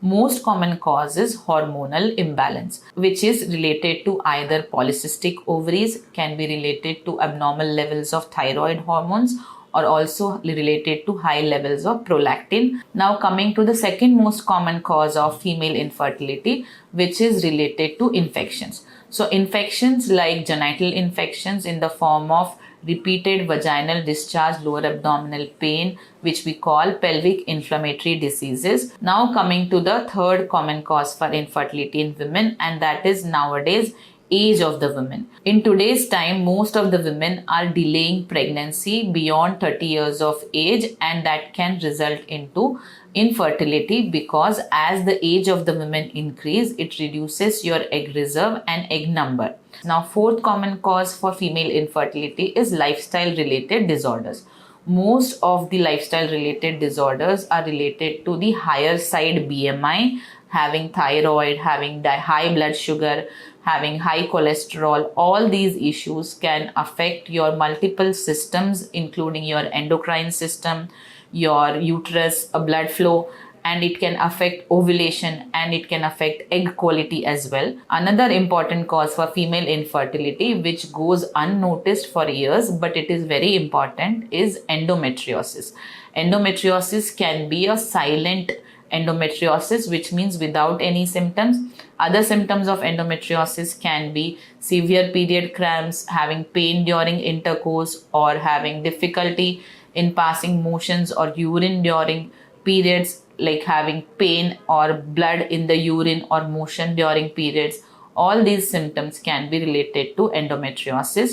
Most common cause is hormonal imbalance, which is related to either polycystic ovaries, can be related to abnormal levels of thyroid hormones, or also related to high levels of prolactin. Now coming to the second most common cause of female infertility, which is related to infections. So infections like genital infections in the form of repeated vaginal discharge, lower abdominal pain, which we call pelvic inflammatory diseases. Now coming to the third common cause for infertility in women, and that is nowadays age of the women. In today's time, most of the women are delaying pregnancy beyond 30 years of age, and that can result into infertility because as the age of the women increase, it reduces your egg reserve and egg number. Now, fourth common cause for female infertility is lifestyle related disorders. Most of the lifestyle related disorders are related to the higher side BMI, having thyroid, having high blood sugar, having high cholesterol. All these issues can affect your multiple systems, including your endocrine system, your uterus, blood flow, and it can affect ovulation and it can affect egg quality as well. Another important cause for female infertility, which goes unnoticed for years but it is very important, is endometriosis. Endometriosis can be a silent endometriosis, which means without any symptoms. Other symptoms of endometriosis can be severe period cramps, having pain during intercourse, or having difficulty in passing motions or urine during periods, like having pain or blood in the urine or motion during periods. All these symptoms can be related to endometriosis.